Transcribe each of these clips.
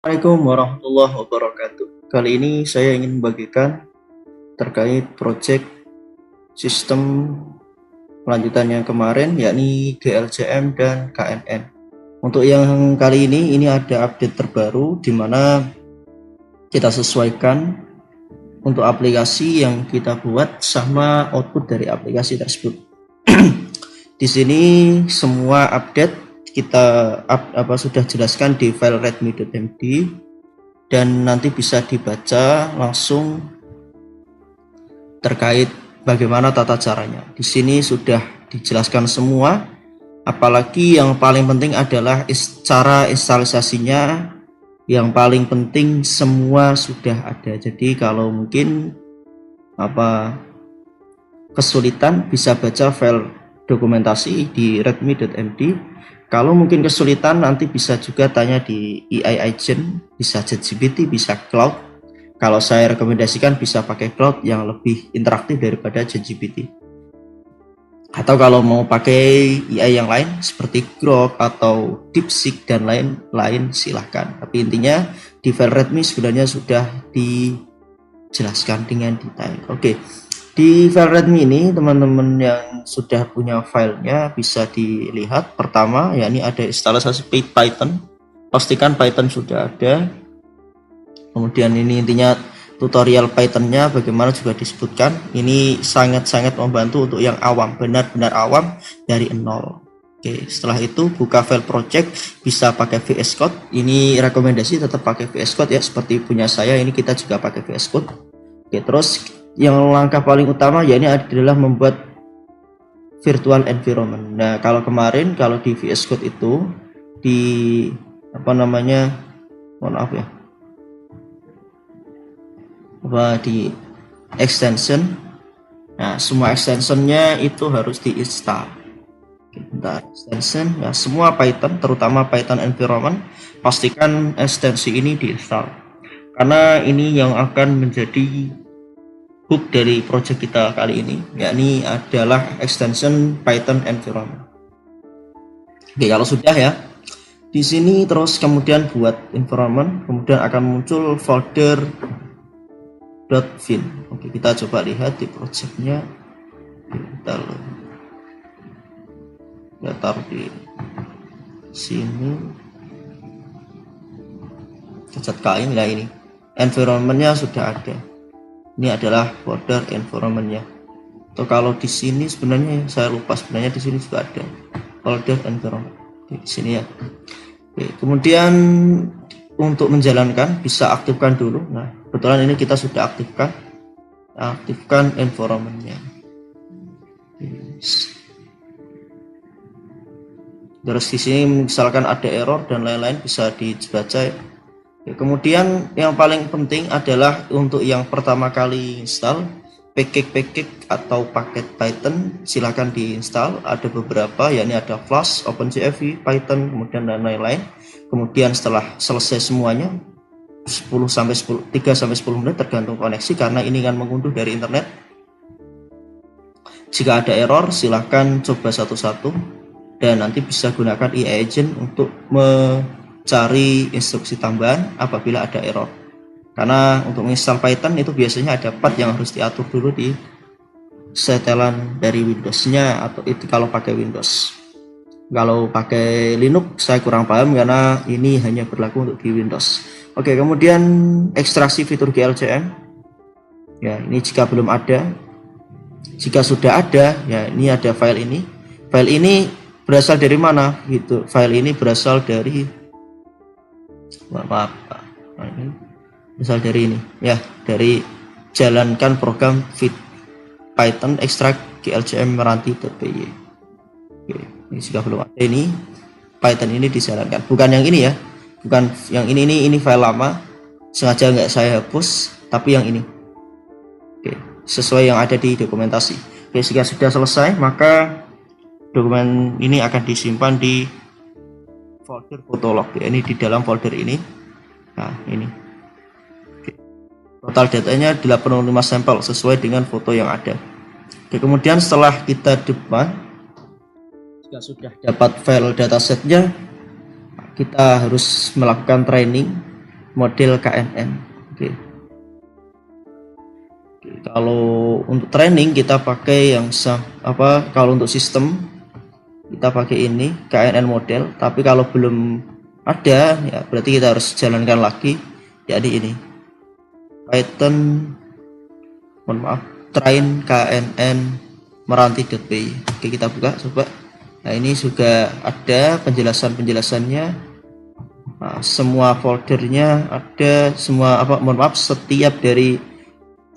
Assalamualaikum warahmatullahi wabarakatuh. Kali ini saya ingin membagikan terkait proyek sistem lanjutan yang kemarin, yakni GLCM dan KNN. Untuk yang kali ini ada update terbaru di mana kita sesuaikan untuk aplikasi yang kita buat sama output dari aplikasi tersebut. Di sini semua update kita sudah jelaskan di file readme.md dan nanti bisa dibaca langsung terkait bagaimana tata caranya. Di sini sudah dijelaskan semua, apalagi yang paling penting adalah cara instalisasinya. Yang paling penting semua sudah ada. Jadi kalau mungkin kesulitan bisa baca file dokumentasi di readme.md. Kalau mungkin kesulitan nanti bisa juga tanya di AI agent, bisa ChatGPT, bisa cloud. Kalau saya rekomendasikan bisa pakai cloud yang lebih interaktif daripada ChatGPT. Atau kalau mau pakai AI yang lain seperti Grok atau DeepSeek dan lain-lain silahkan. Tapi intinya di file readme sebenarnya sudah dijelaskan dengan detail. Oke. Di file readme ini teman-teman yang sudah punya filenya bisa dilihat. Pertama, yakni ada instalisasi Python. Pastikan Python sudah ada. Kemudian ini intinya tutorial Pythonnya bagaimana juga disebutkan. Ini sangat-sangat membantu untuk yang awam, benar-benar awam dari nol. Oke, setelah itu buka file project, bisa pakai VS Code. Ini rekomendasi tetap pakai VS Code ya, seperti punya saya ini kita juga pakai VS Code. Oke, terus yang langkah paling utama ya ini adalah membuat virtual environment. Nah, kalau kemarin kalau di VS Code itu di di extension. Nah, semua extensionnya itu harus diinstal. Bentar, extension ya, semua Python terutama Python environment pastikan ekstensi ini diinstal karena ini yang akan menjadi hook dari project kita kali ini, yakni adalah extension Python environment. Oke, kalau sudah ya, di sini terus kemudian buat environment, kemudian akan muncul folder .vim. Oke, kita coba lihat di projectnya. Kita taruh di sini. Cacat kain lah ini. Environmentnya sudah ada. Ini adalah folder environmentnya. Atau kalau di sini sebenarnya saya lupa, sebenarnya di sini juga ada folder environment di sini ya. Oke, kemudian untuk menjalankan bisa aktifkan dulu. Nah, kebetulan ini kita sudah aktifkan environmentnya. Terus di sini misalkan ada error dan lain-lain bisa dibaca ya. Kemudian yang paling penting adalah untuk yang pertama kali install package atau paket Python silahkan diinstal. Ada beberapa, yakni ada Flash, OpenCV, Python, kemudian dan lain-lain. Kemudian setelah selesai semuanya 3 sampai 10 menit tergantung koneksi karena ini kan mengunduh dari internet. Jika ada error silahkan coba satu-satu dan nanti bisa gunakan AI agent untuk cari instruksi tambahan apabila ada error. Karena untuk menginstal Python itu biasanya ada path yang harus diatur dulu di setelan dari Windows-nya, atau itu kalau pakai Windows. Kalau pakai Linux saya kurang paham karena ini hanya berlaku untuk di Windows. Oke, kemudian ekstraksi fitur GLCM. Ya, ini jika belum ada. Jika sudah ada, ya ini ada file ini. File ini berasal dari mana? Gitu. File ini berasal dari misal dari ini ya, dari jalankan program Python extract glcm meranti.py. Oke, ini jika belum ada ini Python ini dijalankan, bukan yang ini ya, bukan yang ini file lama sengaja nggak saya hapus, tapi yang ini. Oke, sesuai yang ada di dokumentasi. Oke, jika sudah selesai maka dokumen ini akan disimpan di folder fotolog ya, ini di dalam folder ini. Nah, ini oke. Total datanya 85 sampel sesuai dengan foto yang ada. Oke, kemudian setelah kita jika sudah dapat file datasetnya, kita harus melakukan training model KNN. Oke. Kalau untuk training kita pakai yang kalau untuk sistem kita pakai ini KNN model, tapi kalau belum ada ya berarti kita harus jalankan lagi, jadi ini Python train KNN meranti.py. Oke, kita buka coba. Nah, ini juga ada penjelasannya. Nah, semua foldernya ada, semua setiap dari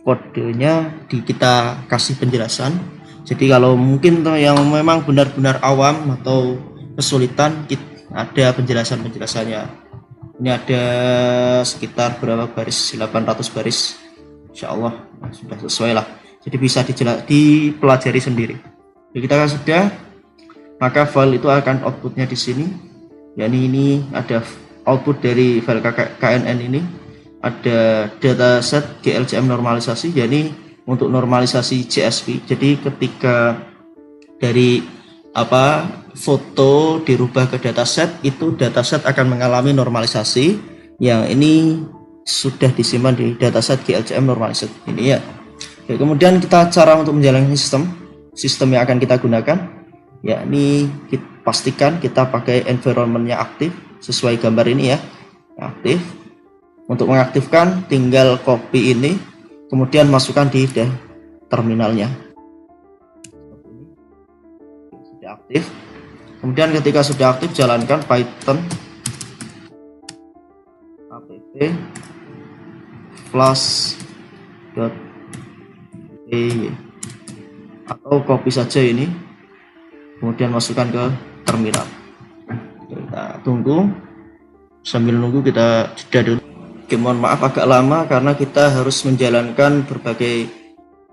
kodenya kita kasih penjelasan. Jadi kalau mungkin yang memang benar-benar awam atau kesulitan, ada penjelasannya. Ini ada sekitar berapa baris, 800 baris, insya Allah sudah sesuai lah, jadi bisa dipelajari sendiri. Jadi kita sudah, maka file itu akan outputnya di sini, yakni ini ada output dari file KNN ini, ada dataset GLCM normalisasi, jadi untuk normalisasi CSV. Jadi ketika dari foto dirubah ke dataset, itu dataset akan mengalami normalisasi, yang ini sudah disimpan di dataset GLCM normalisasi ini ya. Oke, kemudian kita cara untuk menjalankan sistem yang akan kita gunakan, yakni pastikan kita pakai environment-nya aktif sesuai gambar ini ya, aktif. Untuk mengaktifkan tinggal copy ini, kemudian masukkan di terminalnya. Sudah aktif. Kemudian ketika sudah aktif, jalankan Python app flash.py atau copy saja ini, kemudian masukkan ke terminal. Kita tunggu, sambil nunggu kita jeda dulu. Oke, mohon maaf agak lama karena kita harus menjalankan berbagai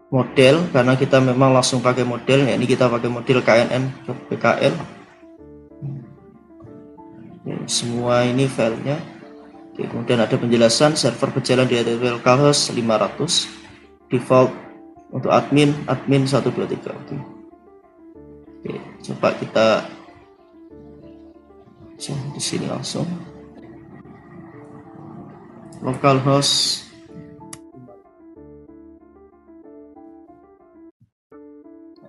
model, karena kita memang langsung pakai model, ya ini kita pakai model KNN.pkl. Semua ini filenya. Oke, kemudian ada penjelasan server berjalan di localhost 500, default untuk admin 123. Oke, coba kita di sini langsung localhost.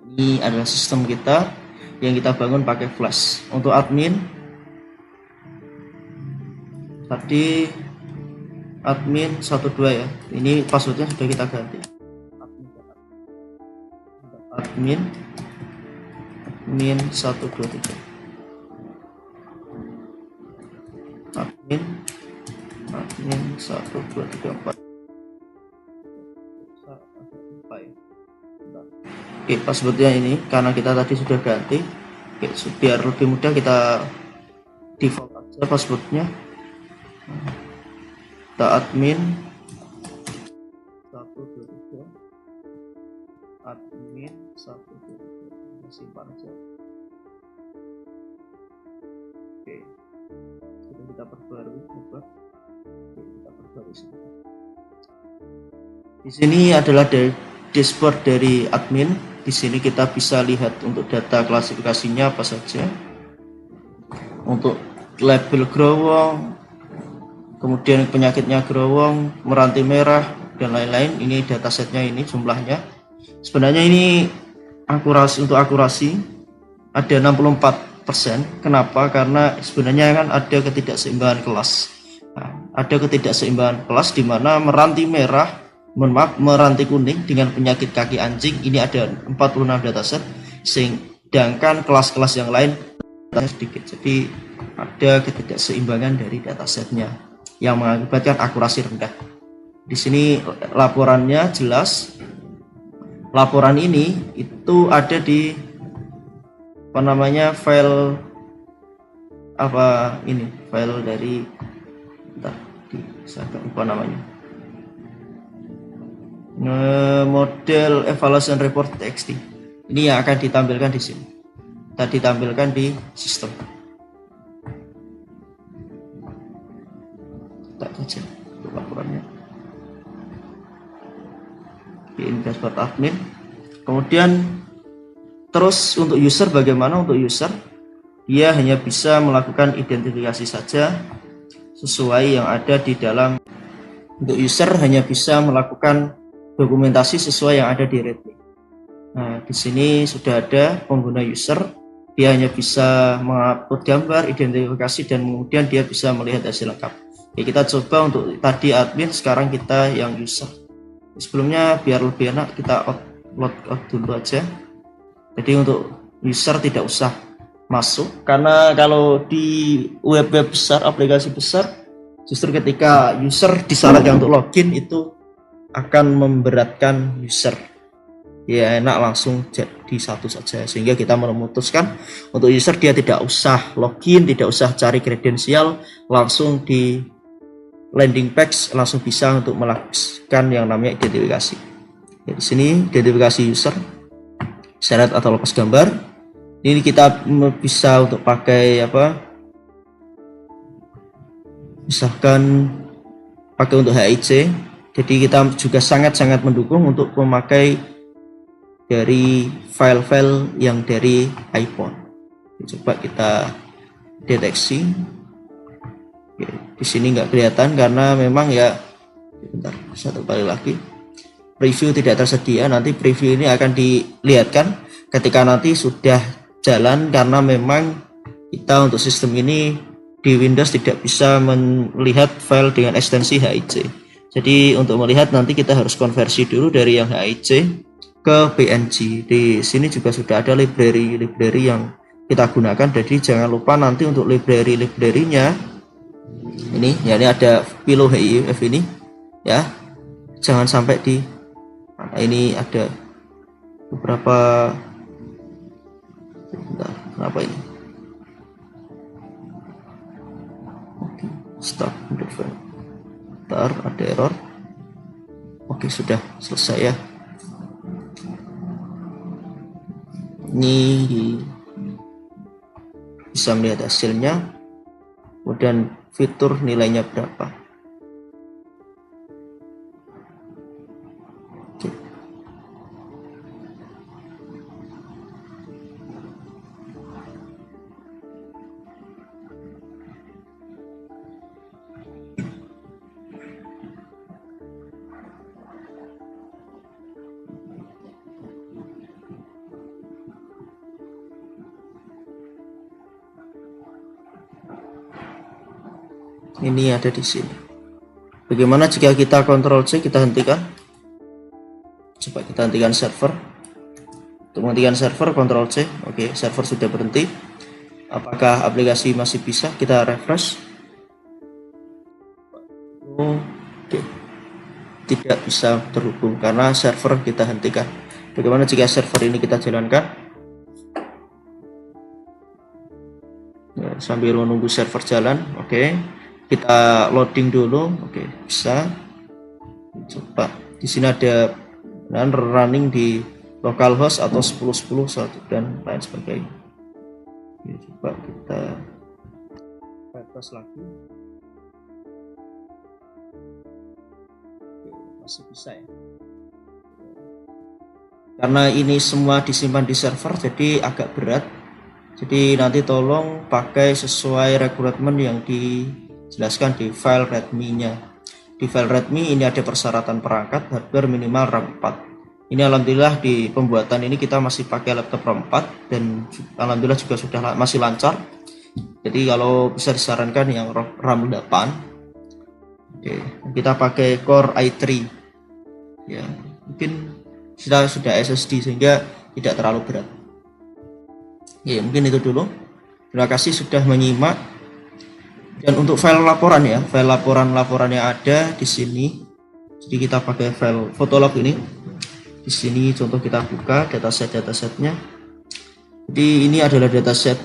Ini adalah sistem kita yang kita bangun pakai flash. Untuk admin tadi admin 12 ya, ini passwordnya sudah kita ganti. Admin 123, admin 1 2 3 4. Oke, passwordnya ini karena kita tadi sudah ganti. Oke, biar lebih mudah kita default aja passwordnya. Kita admin 1 2 3, admin 1 2 3, simpan aja. Oke, sudah kita perbarui, coba kita perbarui. Di sini adalah dashboard dari admin. Di sini kita bisa lihat untuk data klasifikasinya apa saja, untuk label growong, kemudian penyakitnya growong, meranti merah, dan lain-lain. Ini datasetnya, ini jumlahnya. Sebenarnya ini untuk akurasi ada 64%. Kenapa? Karena sebenarnya kan ada ketidakseimbangan kelas. Nah, ada ketidakseimbangan kelas di mana meranti merah, meranti kuning dengan penyakit kaki anjing ini ada 46 dataset, sedangkan kelas-kelas yang lain sedikit. Jadi ada ketidakseimbangan dari datasetnya yang mengakibatkan akurasi rendah. Di sini laporannya jelas. Laporan ini itu ada di file file dari saya lupa namanya, model evaluation report txt. Ini yang akan ditampilkan di sini. Tadi ditampilkan di sistem. Tak saja untuk laporannya. Ini dashboard admin. Kemudian terus untuk user, bagaimana untuk user? Dia hanya bisa melakukan identifikasi saja sesuai yang ada di dalam. Untuk user hanya bisa melakukan dokumentasi sesuai yang ada di README. Nah, di sini sudah ada pengguna user, dia hanya bisa mengupload gambar, identifikasi, dan kemudian dia bisa melihat hasil lengkap. Oke, kita coba untuk tadi admin, sekarang kita yang user. Sebelumnya biar lebih enak kita load out dulu aja. Jadi untuk user tidak usah masuk, karena kalau di web besar, aplikasi besar, justru ketika user disyaratkan untuk login itu akan memberatkan user. Ya enak langsung jadi satu saja, sehingga kita memutuskan untuk user dia tidak usah login, tidak usah cari kredensial, langsung di landing page langsung bisa untuk melakukan yang namanya identifikasi. Ya, di sini identifikasi user, syarat atau lepas gambar. Ini kita bisa untuk pakai apa? Misalkan pakai untuk HIC, jadi kita juga sangat-sangat mendukung untuk memakai dari file-file yang dari iPhone. Coba kita deteksi. Oke, di sini nggak kelihatan karena memang ya, bentar, satu kali lagi, preview tidak tersedia. Nanti preview ini akan dilihatkan ketika nanti sudah jalan, karena memang kita untuk sistem ini di Windows tidak bisa melihat file dengan ekstensi HIC. Jadi untuk melihat nanti kita harus konversi dulu dari yang HIC ke PNG. Di sini juga sudah ada library yang kita gunakan. Jadi jangan lupa nanti untuk library-nya ini, ya, ini ada Philo HIF ini, ya. Jangan sampai di ini ada beberapa, bentar, kenapa ini? Stop file. Bentar, ada error. Oke, sudah selesai ya. Ini bisa melihat hasilnya, kemudian fitur nilainya berapa. Oke. Ini ada di sini. Bagaimana jika kita Ctrl C, kita hentikan? Coba kita hentikan server. Untuk menghentikan server, Ctrl C. Oke, server sudah berhenti. Apakah aplikasi masih bisa? Kita refresh. Oke, tidak bisa terhubung karena server kita hentikan. Bagaimana jika server ini kita jalankan? Ya, sambil menunggu server jalan. Oke, kita loading dulu. Oke, bisa. Coba di sini ada running di localhost atau 10.10 dan lain sebagainya. Oke, coba kita refresh lagi. Oke, masih bisa ya. Karena ini semua disimpan di server, jadi agak berat. Jadi nanti tolong pakai sesuai requirement yang dijelaskan di file readme-nya. Di file readme ini ada persyaratan perangkat, hardware minimal RAM 4. Ini alhamdulillah di pembuatan ini kita masih pakai laptop RAM 4 dan alhamdulillah juga sudah masih lancar. Jadi kalau bisa disarankan yang RAM 8. Oke, kita pakai Core i3. Ya, mungkin sudah SSD sehingga tidak terlalu berat. Ya, mungkin itu dulu. Terima kasih sudah menyimak. Dan untuk file laporan ya, file laporan yang ada di sini. Jadi kita pakai file Fotolog ini. Di sini contoh kita buka datasetnya. Jadi ini adalah dataset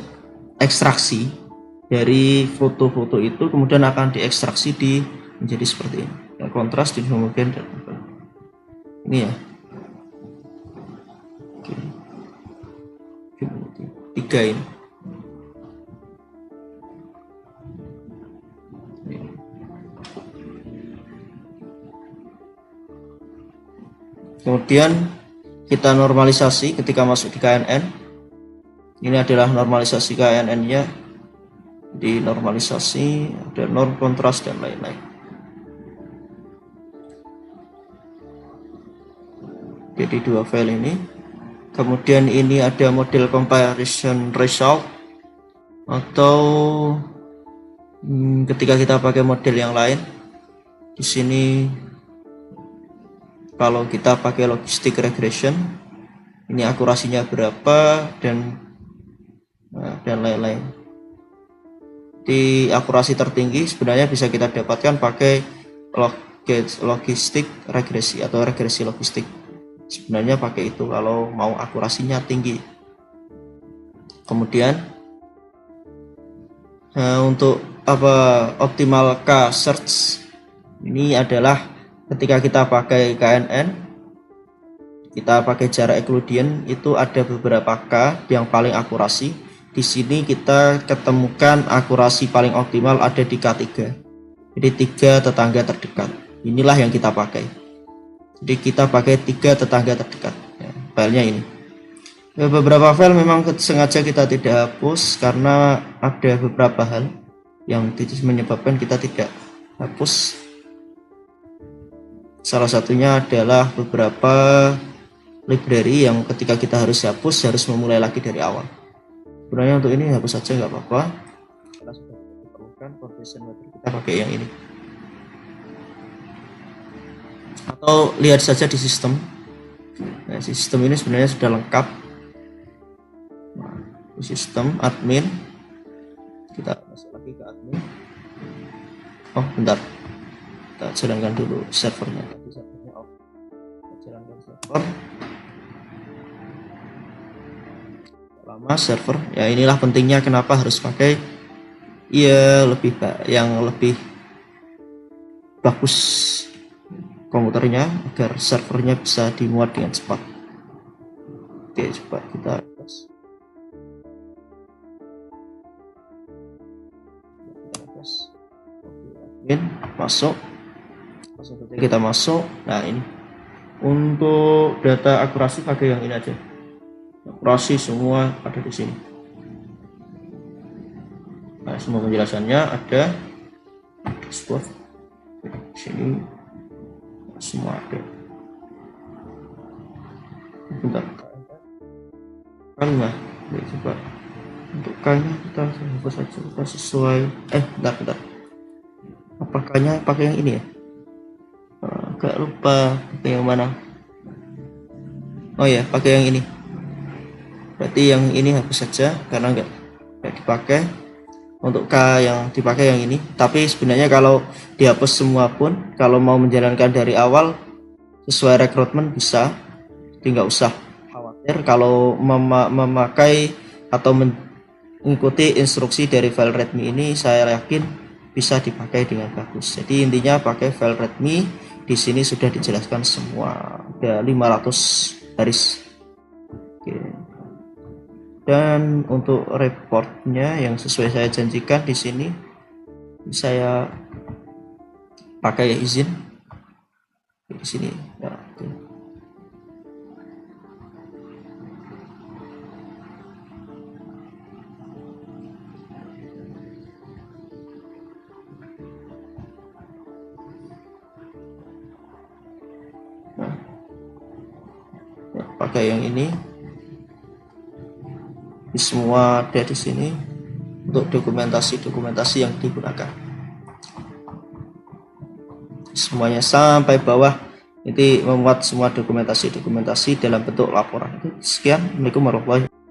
ekstraksi dari foto-foto itu, kemudian akan diekstraksi menjadi seperti ini. Yang kontras di kemudian ini ya. Oke. 3 ini. Kemudian kita normalisasi ketika masuk di KNN. Ini adalah normalisasi KNN-nya. di normalisasi, ada norm kontras dan lain-lain. Jadi dua file ini. Kemudian ini ada model comparison result, atau ketika kita pakai model yang lain. Di sini kalau kita pakai logistic regression, ini akurasinya berapa dan lain-lain. Di akurasi tertinggi sebenarnya bisa kita dapatkan pakai logistik regresi atau regresi logistik. Sebenarnya pakai itu kalau mau akurasinya tinggi. Kemudian untuk optimal K search ini adalah ketika kita pakai KNN, kita pakai jarak Euclidean, itu ada beberapa K yang paling akurasi. Di sini kita ketemukan akurasi paling optimal ada di K3. Jadi 3 tetangga terdekat. Inilah yang kita pakai. Jadi kita pakai 3 tetangga terdekat. Ya, filenya ini. Ya, beberapa file memang sengaja kita tidak hapus karena ada beberapa hal yang menyebabkan kita tidak hapus. Salah satunya adalah beberapa library yang ketika kita harus hapus harus memulai lagi dari awal. Sebenarnya untuk ini hapus saja nggak apa-apa. Karena sudah diperlukan conversion method, kita pakai yang ini. Atau lihat saja di sistem. Nah, sistem ini sebenarnya sudah lengkap. Nah, di sistem admin, kita masuk lagi ke admin. Oh, bentar. Kita jalankan dulu servernya. Tadi servernya off. Kita jalankan server. Lama server. Ya, inilah pentingnya kenapa harus pakai yang lebih bagus komputernya agar servernya bisa dimuat dengan cepat. Oke, coba kita refresh. Admin masuk. Langsung saja kita masuk. Nah, ini untuk data akurasi pakai yang ini aja. Akurasi semua ada di sini. Nah, semua penjelasannya ada di sini, semua ada. Bentar, nah, coba untuk K-nya kita hapus saja, kita sesuai. Bentar. Apakahnya pakai yang ini ya? Agak lupa pakai yang mana. Oh ya, pakai yang ini. Berarti yang ini hapus saja karena enggak dipakai. Untuk K yang dipakai yang ini. Tapi sebenarnya kalau dihapus semua pun, kalau mau menjalankan dari awal sesuai rekrutmen bisa. Jadi nggak usah khawatir kalau memakai atau mengikuti instruksi dari file readme ini, saya yakin bisa dipakai dengan bagus. Jadi intinya pakai file readme. Di sini sudah dijelaskan semua, ada 500 baris. Oke. Dan untuk reportnya yang sesuai saya janjikan di sini, saya pakai izin di sini. Ya, oke. Nah, ya, pakai yang ini. Semua ada di sini untuk dokumentasi yang digunakan. Semuanya sampai bawah ini memuat semua dokumentasi dalam bentuk laporan. Sekian, Assalamualaikum warahmatullahi wabarakatuh.